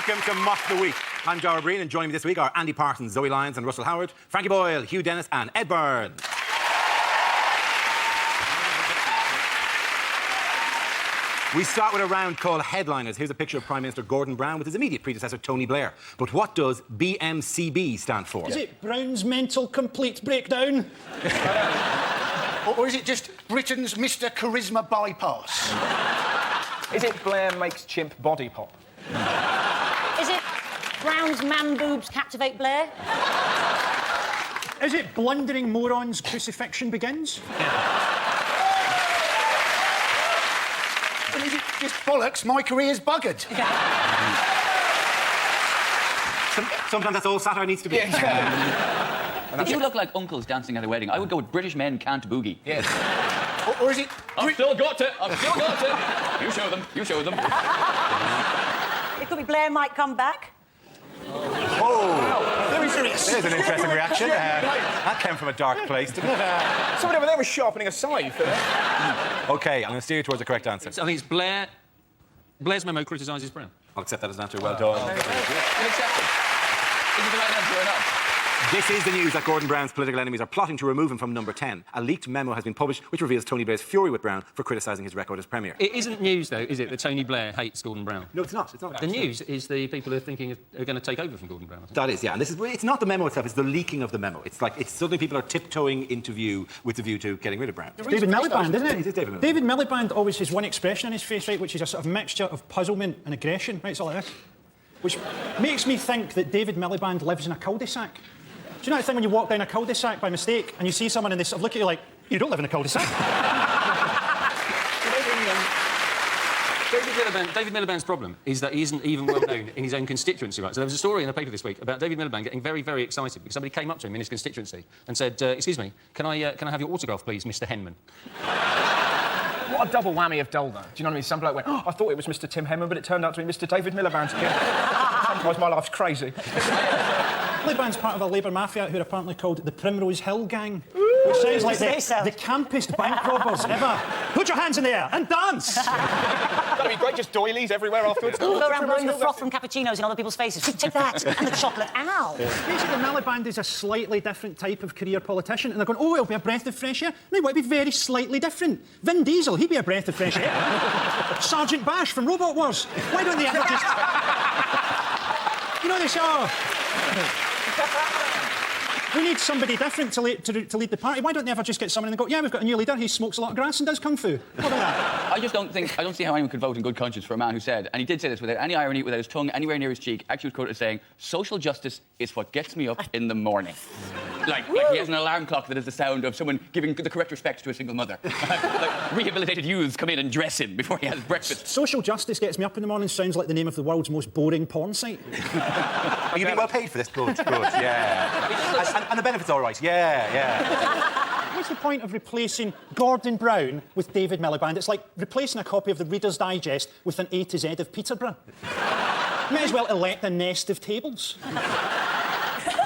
Welcome to Mock the Week. I'm Dara Breen, and joining me this week are Andy Parsons, Zoe Lyons and Russell Howard, Frankie Boyle, Hugh Dennis and Ed Byrne. We start with a round called Headliners. Here's a picture of Prime Minister Gordon Brown with his immediate predecessor, Tony Blair. But what does BMCB stand for? Is it Brown's Mental Complete Breakdown? Or is it just Britain's Mr. Charisma Bypass? Is it Blair makes chimp body pop? Is it Brown's man boobs captivate Blair? Is it Blundering Morons Crucifixion Begins? And is it just bollocks, my career's buggered? Sometimes that's all satire needs to be. If you look like uncles dancing at a wedding, I would go with British men can't boogie. Yes. Or is it... I've still got it! I've still got it! You show them, you show them. It could be Blair might come back. Oh! Very serious. There's an interesting reaction. That came from a dark place, didn't it? Someone over there was sharpening a scythe. OK, I'm going to steer you towards the correct answer. I think it's Blair. Blair's memo criticises Brown. I'll accept that as an answer. Well done. Accepted. Is it the right answer or not? This is the news that Gordon Brown's political enemies are plotting to remove him from number 10. A leaked memo has been published which reveals Tony Blair's fury with Brown for criticising his record as Premier. It isn't news, though, is it, that Tony Blair hates Gordon Brown? No, it's not. It's not. The news is the people who are thinking are going to take over from Gordon Brown. I think. That is, yeah. And it's not the memo itself, it's the leaking of the memo. It's suddenly people are tiptoeing into view with the view to getting rid of Brown. It's David Miliband, isn't it? It is David Miliband. David Miliband always has one expression on his face, right, which is a sort of mixture of puzzlement and aggression, right? It's all like this. Which makes me think that David Miliband lives in a cul-de-sac. Do you know that thing when you walk down a cul-de-sac by mistake and you see someone and they sort of look at you like, you don't live in a cul-de-sac? David Miliband's problem is that he isn't even well known in his own constituency, right? So there was a story in the paper this week about David Miliband getting very, very excited because somebody came up to him in his constituency and said, excuse me, can I have your autograph, please, Mr. Henman? What a double whammy of dull, though. Do you know what I mean? Some bloke went, oh, I thought it was Mr. Tim Henman, but it turned out to be Mr. David Miliband. Sometimes my life's crazy. Miliband's part of a Labour mafia who are apparently called the Primrose Hill Gang. Which sounds like the campest bank robbers ever. Put your hands in the air and dance! That'd be great, just doilies everywhere afterwards. Go around blowing the froth from cappuccinos in other people's faces. Take that! And the chocolate. Ow! Basically, Miliband is a slightly different type of career politician, and they're going, oh, it'll be a breath of fresh air. No, it'll be very slightly different. Vin Diesel, he'd be a breath of fresh air. Sergeant Bash from Robot Wars. Why don't they ever just... You know this, we need somebody different to lead the party. Why don't they ever just get someone and go, yeah, we've got a new leader, he smokes a lot of grass and does kung fu. What about that? I don't see how anyone could vote in good conscience for a man who said, and he did say this without any irony, without his tongue anywhere near his cheek, actually was quoted as saying, social justice is what gets me up in the morning. Like he has an alarm clock that is the sound of someone giving the correct respect to a single mother. Like rehabilitated youths come in and dress him before he has breakfast. Social justice gets me up in the morning sounds like the name of the world's most boring porn site. Are you being well paid for this? Good, yeah. And the benefit's all right, yeah. What's the point of replacing Gordon Brown with David Miliband? It's like replacing a copy of the Reader's Digest with an A to Z of Peterborough. May as well elect a nest of tables.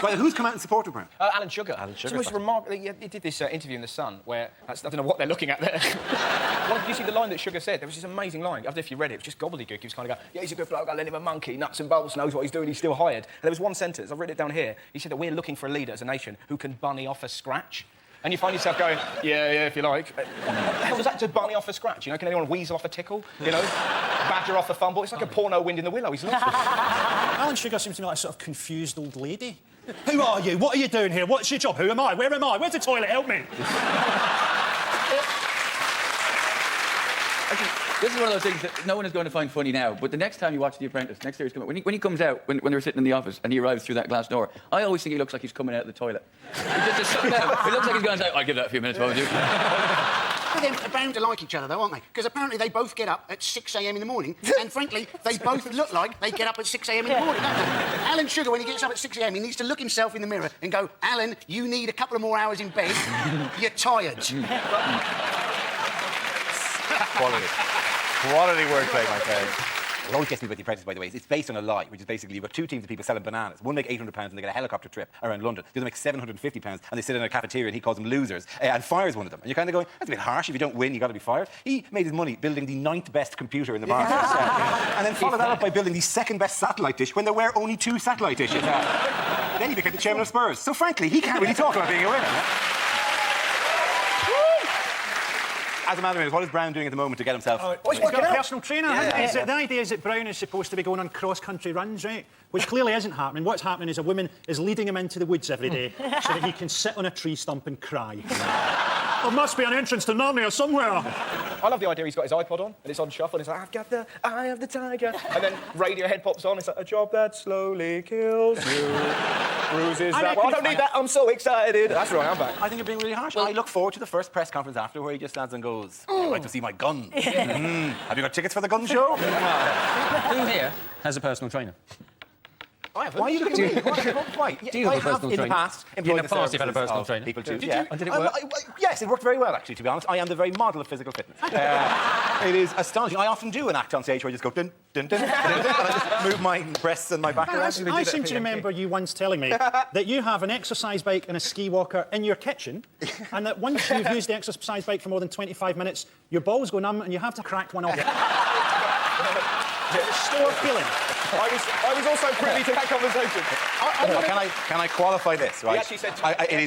Well, who's come out in support of Brown? Alan Sugar. It's the most remarkable... He did this interview in The Sun where... I don't know what they're looking at there. Did you see the line that Sugar said? There was this amazing line. I don't know if you read it. It was just gobbledygook. He was kind of going, yeah, he's a good bloke, I'll lend him a monkey, nuts and bolts, knows what he's doing, he's still hired. And there was one sentence, I've written it down here. He said that we're looking for a leader as a nation who can bunny off a scratch. And you find yourself going, yeah, if you like. What the hell was that to bunny off a scratch? You know, can anyone weasel off a tickle? You know, badger off a fumble? It's like a porno Wind in the Willow. He's lost it. Alan Sugar seems to me like a sort of confused old lady. Who are you? What are you doing here? What's your job? Who am I? Where am I? Where's the toilet? Help me. This is one of those things that no one is going to find funny now, but the next time you watch The Apprentice, next series coming out, when he comes out, when they're sitting in the office and he arrives through that glass door, I always think he looks like he's coming out of the toilet. He looks like he's going to say, I'll give that a few minutes, what would you? Well, they're bound to like each other, though, aren't they? Because apparently they both get up at 6 a.m. in the morning, and frankly, they both look like they get up at 6 a.m. in the morning, don't they? Alan Sugar, when he gets up at 6 a.m, he needs to look himself in the mirror and go, Alan, you need a couple of more hours in bed. You're tired. Quality wordplay, my friend. What always gets me about The Apprentice, by the way, is it's based on a lie, which is basically you've got two teams of people selling bananas. One make £800 and they get a helicopter trip around London. The other make £750 and they sit in a cafeteria and he calls them losers and fires one of them. And you're kind of going, that's a bit harsh. If you don't win, you've got to be fired. He made his money building the 9th best computer in the market. And then followed that up by building the 2nd best satellite dish when there were only 2 satellite dishes. Then he became the chairman of Spurs. So frankly, he can't really talk about being a winner. As a matter of fact, what is Brown doing at the moment to get himself... He's got a personal trainer. The idea is that Brown is supposed to be going on cross-country runs, right? Which clearly isn't happening. What's happening is a woman is leading him into the woods every day so that he can sit on a tree stump and cry. There must be an entrance to Narnia somewhere. I love the idea he's got his iPod on and it's on shuffle and it's like, I've got the eye of the tiger. And then Radiohead pops on, it's like, a job that slowly kills you. Bruises that... Well, I don't need that, I'm so excited. That's right, I'm back. I think you're being really harsh. I look forward to the first press conference after where he just stands and goes, I'd like to see my guns. Have you got tickets for the gun show? Who here has a personal trainer? Why are you looking at me? Why? Do you have a personal trainer? In the past, In the past, you've had a personal trainer. People too. Did yeah. you? And did it work? Yes, it worked very well, actually, to be honest. I am the very model of physical fitness. It is astonishing. I often do an act on stage where I just go dun, dun, dun, dun, dun, and I just move my breasts and my back around. I seem to remember you once telling me that you have an exercise bike and a ski walker in your kitchen, and that once you've used the exercise bike for more than 25 minutes, your balls go numb and you have to crack one off. Store feeling. I was also privy to that conversation. Can I qualify this, right? He actually said...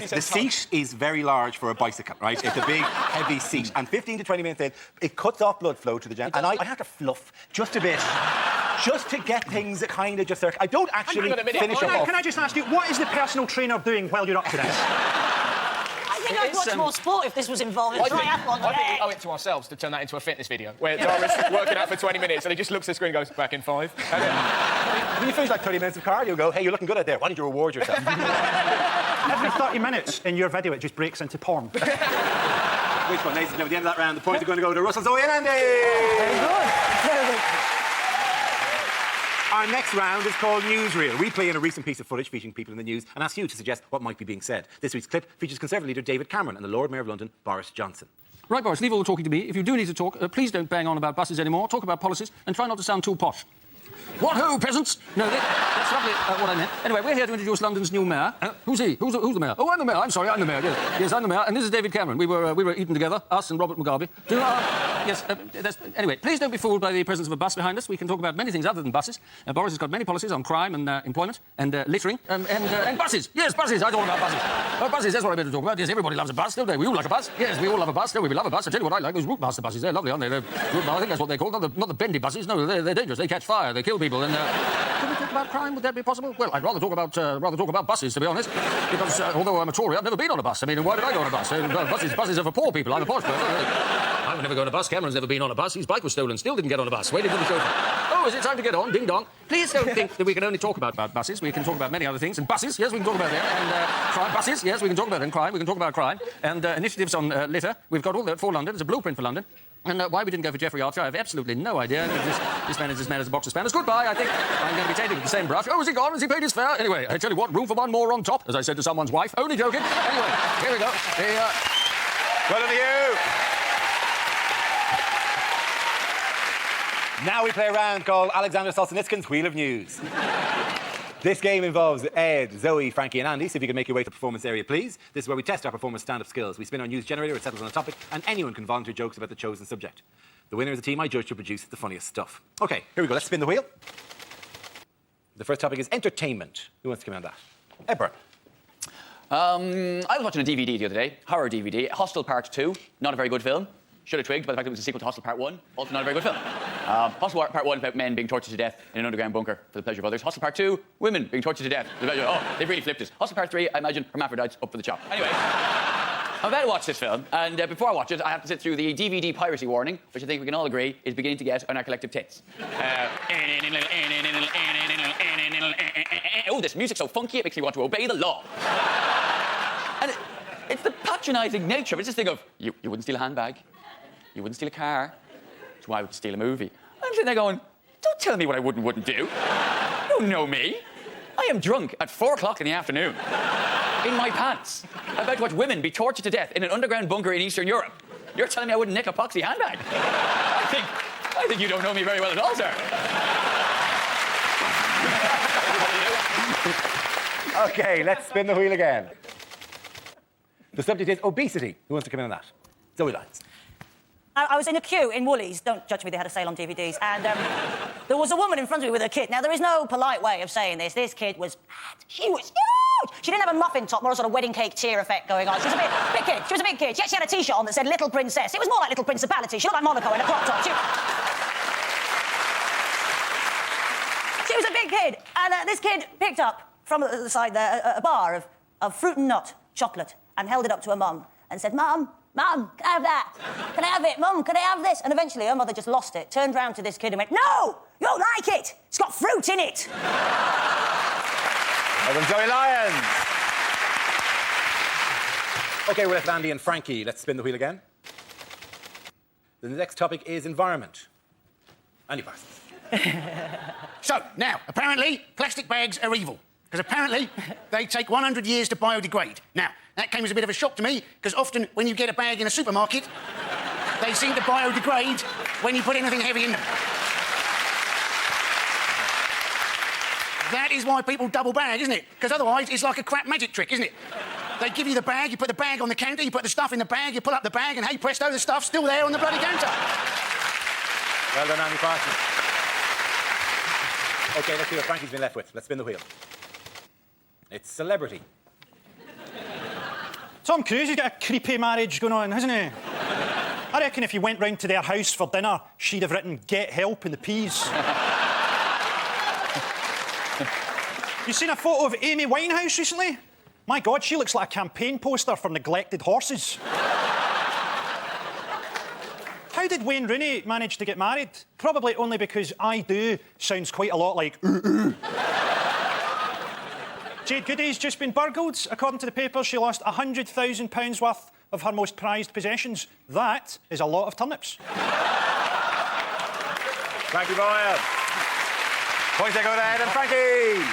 the seat is very large for a bicycle, right? It's a big, heavy seat. And 15 to 20 minutes in, it cuts off blood flow to the gym. And I have to fluff just a bit, just to get things that kind of just... I don't actually finish them off. Can I just ask you, what is the personal trainer doing while you're up to this? I think I'd watch more sport if this was involved in triathlon. I think we owe it to ourselves to turn that into a fitness video, where Dara's working out for 20 minutes and he just looks at the screen and goes, back in 5. And then... When you finish like 30 minutes of cardio, go, hey, you're looking good out there. Why don't you reward yourself? Every 30 minutes in your video, it just breaks into porn. Which one, ladies and gentlemen? At the end of that round, the points are going to go to Russell, Zoe and Andy! Very good. Very good. Our next round is called Newsreel. We play in a recent piece of footage featuring people in the news and ask you to suggest what might be being said. This week's clip features Conservative leader David Cameron and the Lord Mayor of London, Boris Johnson. Right, Boris, leave all the talking to me. If you do need to talk, please don't bang on about buses anymore. Talk about policies and try not to sound too posh. What ho, peasants? No, that's lovely what I meant. Anyway, we're here to introduce London's new mayor. Who's he? Who's the mayor? Oh, I'm the mayor. I'm sorry, I'm the mayor. Yes, I'm the mayor. And this is David Cameron. We were eating together, us and Robert Mugabe. Anyway, please don't be fooled by the presence of a bus behind us. We can talk about many things other than buses. Boris has got many policies on crime and employment and littering and buses. Yes, buses. I talk about buses. Buses, that's what I meant to talk about. Yes, everybody loves a bus, don't they? We all like a bus. Yes, we all love a bus. No, we love a bus. I tell you what I like, those route master buses. They're lovely, aren't they? I think that's what they're called. Not the bendy buses. No, they're dangerous. They catch fire. They kill people. And can we talk about crime? Would that be possible? Well, I'd rather talk about buses, to be honest, because although I'm a Tory, I've never been on a bus. I mean, why did I go on a bus? Buses are for poor people. I'm a posh person. I would never go on a bus. Cameron's never been on a bus. His bike was stolen. Still didn't get on a bus. Waited for the chauffeur. Oh, is it time to get on? Ding dong. Please don't think that we can only talk about buses. We can talk about many other things. And buses, yes, we can talk about them. And crime. Buses, yes, we can talk about them. Crime, we can talk about crime. And initiatives on litter. We've got all that for London. It's a blueprint for London. And why we didn't go for Jeffrey Archer, I have absolutely no idea. This man is a box of spanners. Goodbye, I think I'm going to be tainted with the same brush. Oh, is he gone? Has he paid his fare? Anyway, I tell you what, room for one more on top, as I said to someone's wife. Only joking. Anyway, here we go. Well done to you. Now we play a round called Alexander Solzhenitsyn's Wheel of News. This game involves Ed, Zoe, Frankie and Andy, so if you can make your way to the performance area, please. This is where we test our performers' stand-up skills. We spin our news generator, it settles on a topic, and anyone can volunteer jokes about the chosen subject. The winner is the team I judge to produce the funniest stuff. OK, here we go. Let's spin the wheel. The first topic is entertainment. Who wants to come on that? Ed Byrne. I was watching a DVD the other day, horror DVD, Hostel Part 2, not a very good film. Should have twigged by the fact that it was a sequel to Hostel Part 1, also not a very good film. Hostel Part 1 about men being tortured to death in an underground bunker for the pleasure of others. Hostel Part 2, women being tortured to death for the pleasure of... Oh, they've really flipped it. Hostel Part 3, I imagine hermaphrodites up for the chop. Anyway, I'm about to watch this film, and before I watch it, I have to sit through the DVD piracy warning, which I think we can all agree is beginning to get on our collective tits. Oh, this music's so funky, it makes me want to obey the law. And it's the patronising nature of it. It's this thing of, you wouldn't steal a handbag. You wouldn't steal a car, so why would you steal a movie? I'm sitting there going, don't tell me what I wouldn't do. You don't know me. I am drunk at 4 o'clock in the afternoon, in my pants, about to watch women be tortured to death in an underground bunker in Eastern Europe. You're telling me I wouldn't nick a poxy handbag? I think you don't know me very well at all, sir. OK, let's spin the wheel again. The subject is obesity. Who wants to come in on that? Zoe Lyons. I was in a queue in Woolies. Don't judge me, they had a sale on DVDs. And there was a woman in front of me with a kid. Now, there is no polite way of saying this. This kid was mad. She was huge. She didn't have a muffin top, more a sort of wedding cake tear effect going on. She was a big kid. She was a big kid. She actually had a T-shirt on that said Little Princess. It was more like Little Principality. She looked like Monaco in a crop top. She was a big kid. And this kid picked up from the side there a bar of fruit and nut chocolate and held it up to her mum and said, Mum, can I have that? Can I have it? Mum, can I have this? And eventually her mother just lost it, turned round to this kid and went, No! You don't like it! It's got fruit in it! Well done, Zoe Lyons. OK, we're left Andy and Frankie. Let's spin the wheel again. The next topic is environment. Andy Parsons. So, now, apparently, plastic bags are evil. Because apparently they take 100 years to biodegrade. Now, that came as a bit of a shock to me, because often when you get a bag in a supermarket, they seem to biodegrade when you put anything heavy in them. That is why people double bag, isn't it? Because otherwise it's like a crap magic trick, isn't it? They give you the bag, you put the bag on the counter, you put the stuff in the bag, you pull up the bag, and hey presto, the stuff's still there on the bloody counter. Well done, Andy Parsons. OK, let's see what Frankie's been left with. Let's spin the wheel. It's celebrity. Tom Cruise has got a creepy marriage going on, hasn't he? I reckon if you went round to their house for dinner, she'd have written, Get help in the peas. You seen a photo of Amy Winehouse recently? My God, she looks like a campaign poster for neglected horses. How did Wayne Rooney manage to get married? Probably only because I do sounds quite a lot like ooh, ooh. Jade Goody's just been burgled. According to the papers, she lost £100,000 worth of her most prized possessions. That is a lot of turnips. Frankie Boyle. Points go ahead, and Frankie.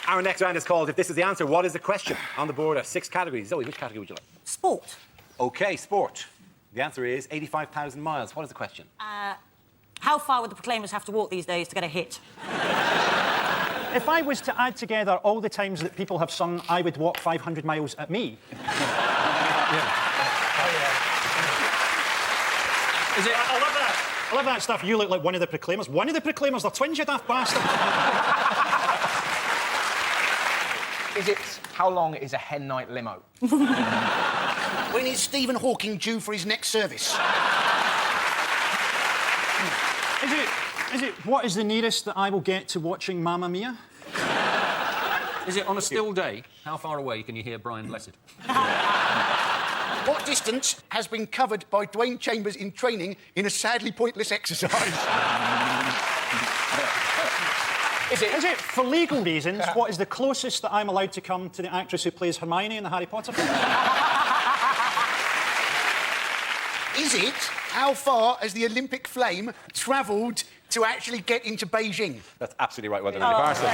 Our next round is called If This Is the Answer, What is the Question? On the board are 6 categories. Zoe, which category would you like? Sport. OK, sport. The answer is 85,000 miles. What is the question? How far would the Proclaimers have to walk these days to get a hit? If I was to add together all the times that people have sung I Would Walk 500 Miles at Me... Is it? I love that. I love that stuff. You look like one of the Proclaimers. One of the Proclaimers? They're twins, you daft bastard. Is it how long is a hen night limo? When is Stephen Hawking due for his next service? Is it what is the nearest that I will get to watching Mamma Mia? Is it on a still day? How far away can you hear Brian Blessed? What distance has been covered by Dwayne Chambers in training in a sadly pointless exercise? Is it, for legal reasons, what is the closest that I'm allowed to come to the actress who plays Hermione in the Harry Potter film? Is it how far has the Olympic flame travelled to actually get into Beijing? That's absolutely right. Well done, Andy Parsons.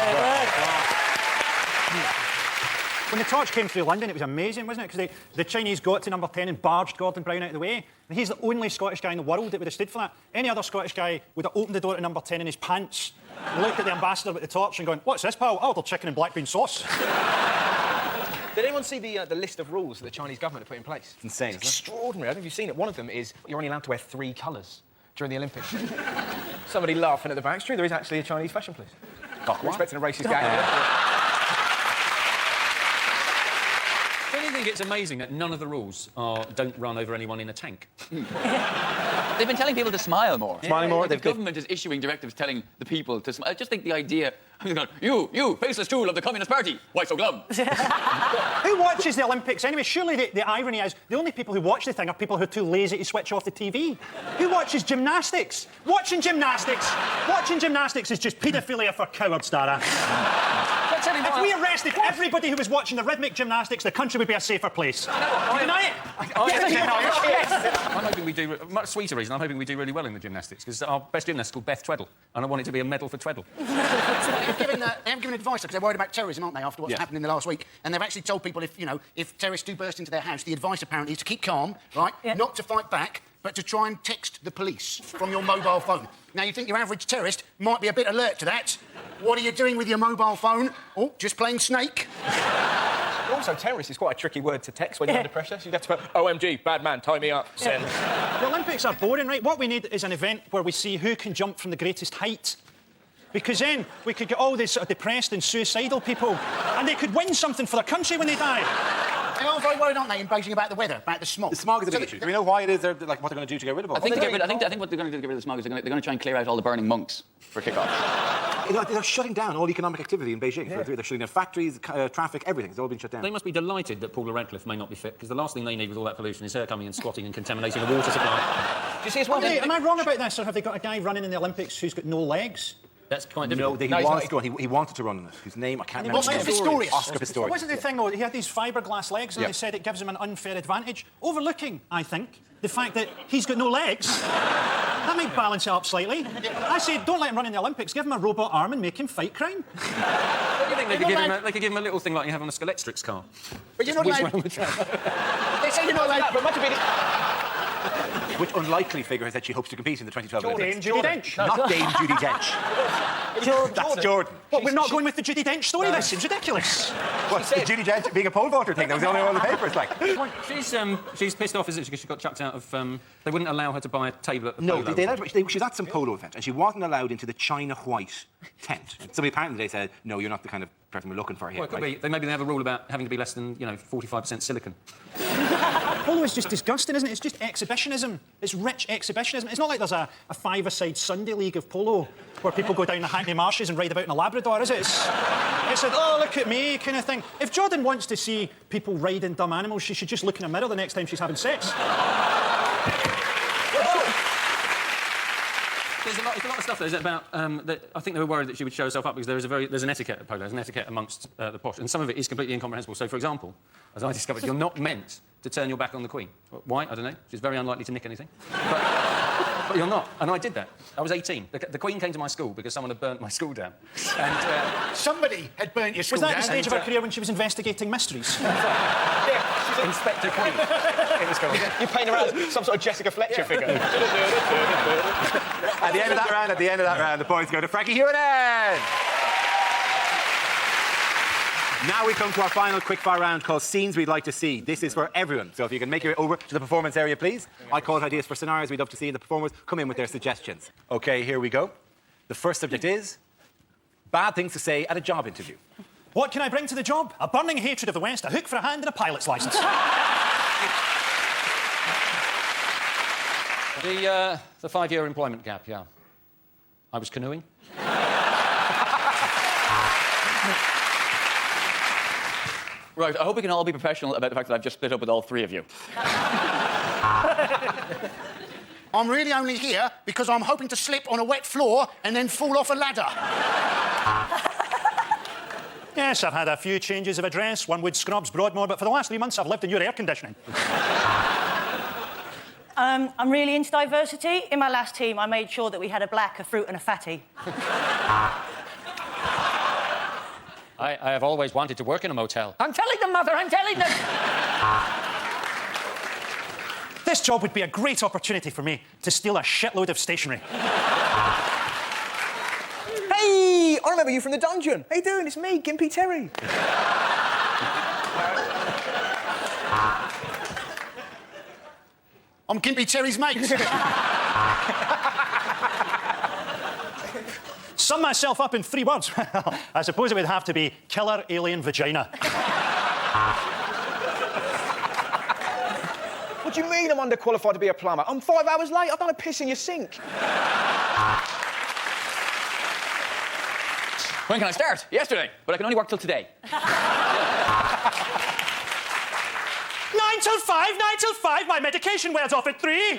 When the torch came through London, it was amazing, wasn't it? Because the Chinese got to number 10 and barged Gordon Brown out of the way. And he's the only Scottish guy in the world that would have stood for that. Any other Scottish guy would have opened the door to number 10 in his pants, looked at the ambassador with the torch and gone, What's this, pal? Oh, they're chicken and black bean sauce. Did anyone see the list of rules that the Chinese government have put in place? It's insane, isn't it? Extraordinary. I don't know if you've seen it. One of them is you're only allowed to wear 3 colours during the Olympics. Somebody laughing at the back. It's true, there is actually a Chinese fashion police. We're expecting a racist gang. Don't you think it's amazing that none of the rules are don't run over anyone in a tank? They've been telling people to smile more. Smiling more? The government is issuing directives telling the people to smile. I just think the idea... You, faceless tool of the Communist Party, why so glum? Who watches the Olympics anyway? Surely the irony is the only people who watch the thing are people who are too lazy to switch off the TV. Who watches gymnastics? Watching gymnastics is just paedophilia for cowards, Dara. If we arrested everybody who was watching the rhythmic gymnastics, the country would be a safer place. Do you deny it? I'm hoping we do... A much sweeter reason, I'm hoping we do really well in the gymnastics, because our best gymnast is called Beth Tweddle, and I want it to be a medal for Tweddle. They have given advice because they're worried about terrorism, aren't they, after what's happened in the last week? And they've actually told people if terrorists do burst into their house, the advice apparently is to keep calm, right? Yeah. Not to fight back, but to try and text the police from your mobile phone. Now, you think your average terrorist might be a bit alert to that. What are you doing with your mobile phone? Oh, just playing Snake. Also, terrorist is quite a tricky word to text when you're under pressure. So you'd have to put, OMG, bad man, tie me up, send. The Olympics are boring, right? What we need is an event where we see who can jump from the greatest height. Because then we could get all these sort of depressed and suicidal people, and they could win something for their country when they die. They're all very worried, aren't they, in Beijing about the weather, about the smog? The smog is a big issue. Do we know why it is? Like, what they're going to do to get rid of it? I think what they're going to do to get rid of the smog is they're going to try and clear out all the burning monks for kick-off. They're shutting down all economic activity in Beijing. Yeah. They're shutting down factories, traffic, everything. It's all been shut down. They must be delighted that Paula Radcliffe may not be fit, because the last thing they need with all that pollution is her coming and squatting and contaminating the water supply. Do you see, it's one thing... Am I wrong about this, or have they got a guy running in the Olympics who's got no legs? That's quite difficult. No, he wanted to run in it. Whose name I can't remember. Oscar Pistorius. Oscar Pistorius. Wasn't the thing, though, he had these fiberglass legs, and they said it gives him an unfair advantage, overlooking, I think, the fact that he's got no legs. That might balance it up slightly. I say, don't let him run in the Olympics. Give him a robot arm and make him fight crime. Don't you think they could give him a little thing like you have on a Skeletrix car? But you're not allowed... They say you're not allowed... But much of it is... Which unlikely figure is that she hopes to compete in the 2012 Olympics? Dame Judi Dench. Not Dame Judi Dench. That's Jordan. What, we're not going with the Judi Dench story? This seems ridiculous. What's the Judi Dench being a pole vaulter thing? That was the only one in the papers, like. She's pissed off, isn't she? Because she got chucked out of... they wouldn't allow her to buy a table at the No, polo. she was at some polo event, and she wasn't allowed into the China White tent. Somebody apparently they said, no, you're not the kind of person we're looking for here. Well, it could be. Maybe they have a rule about having to be less than, 45% silicon. Polo is just disgusting, isn't it? It's just exhibitionism. It's rich exhibitionism. It's not like there's a five-a-side Sunday league of polo where people go down the Hackney Marshes and ride about in a Labrador, is it? It's a, oh, look at me kind of thing. If Jordan wants to see people riding dumb animals, she should just look in a mirror the next time she's having sex. There's a lot of stuff there about that I think they were worried that she would show herself up because there's an etiquette at polo, there's an etiquette amongst the posh, and some of it is completely incomprehensible. So, for example, as I discovered, you're not meant to turn your back on the Queen. Why? I don't know. She's very unlikely to nick anything. But you're not. And I did that. I was 18. The Queen came to my school because someone had burnt my school down. And somebody had burnt your school down. Was that down? the stage of her career when she was investigating mysteries? Yeah, she's Inspector Queen in the school. You're playing around as some sort of Jessica Fletcher figure. At the end of that round, the points go to Frankie Hewinan. Now we come to our final quickfire round called Scenes We'd Like to See. This is for everyone, so if you can make your way over to the performance area, please. I call it ideas for scenarios we'd love to see, and the performers come in with their suggestions. OK, here we go. The first subject is bad things to say at a job interview. What can I bring to the job? A burning hatred of the West, a hook for a hand and a pilot's licence. The 5-year employment gap, yeah. I was canoeing. Right, I hope we can all be professional about the fact that I've just split up with all three of you. I'm really only here because I'm hoping to slip on a wet floor and then fall off a ladder. Yes, I've had a few changes of address, One Wood Scrubs, Broadmoor, but for the last 3 months I've lived in your air conditioning. I'm really into diversity. In my last team, I made sure that we had a black, a fruit and a fatty. I have always wanted to work in a motel. I'm telling them, Mother, I'm telling them! This job would be a great opportunity for me to steal a shitload of stationery. Hey, I remember you from the dungeon. How you doing? It's me, Gimpy Terry. I'm Gimpy Terry's mate. Sum myself up in 3 words. I suppose it would have to be killer alien vagina. What do you mean I'm underqualified to be a plumber? I'm 5 hours late. I've done a piss in your sink. When can I start? Yesterday, but I can only work till today. 9 till 5, 9 till 5. My medication wears off at 3.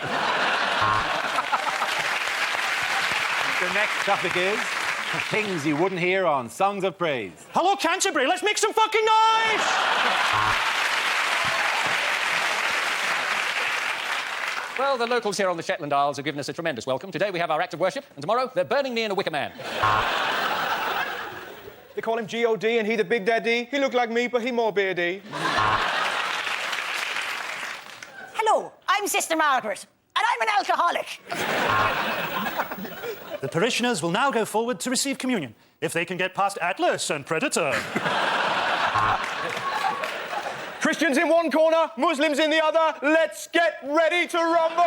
The next topic is things you wouldn't hear on Songs of Praise. Hello, Canterbury. Let's make some fucking noise! Well, the locals here on the Shetland Isles have given us a tremendous welcome. Today we have our act of worship, and tomorrow they're burning me in a wicker man. They call him G.O.D. and he the Big Daddy. He look like me, but he more beardy. Hello, I'm Sister Margaret. And I'm an alcoholic. The parishioners will now go forward to receive communion, if they can get past Atlas and Predator. Christians in one corner, Muslims in the other. Let's get ready to rumble!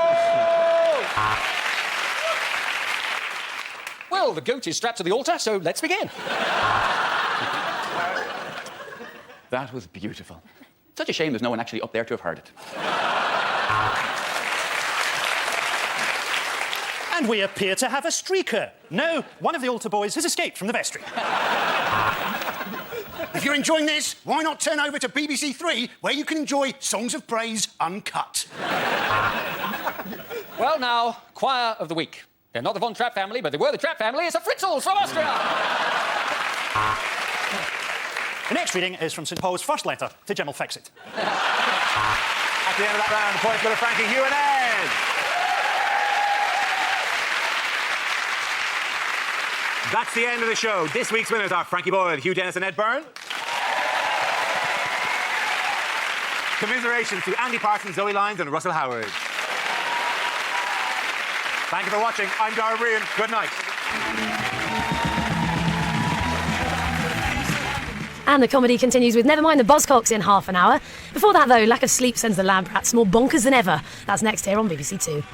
Well, the goat is strapped to the altar, so let's begin. That was beautiful. Such a shame there's no one actually up there to have heard it. And we appear to have a streaker. No, one of the altar boys has escaped from the vestry. If you're enjoying this, why not turn over to BBC Three, where you can enjoy Songs of Praise uncut? Well, now, choir of the week. They're not the Von Trapp family, but they were the Trapp family. It's the Fritzels from Austria. The next reading is from St Paul's first letter to Jim Fixit. At the end of that round, the points go to Frankie, Hugh and Ed. That's the end of the show. This week's winners are Frankie Boyle, Hugh Dennis and Ed Byrne. Commiserations to Andy Parsons, Zoe Lyons and Russell Howard. Thank you for watching. I'm Dara Breen. Good night. And the comedy continues with Never Mind the Buzzcocks in half an hour. Before that, though, lack of sleep sends the lab rats more bonkers than ever. That's next here on BBC Two.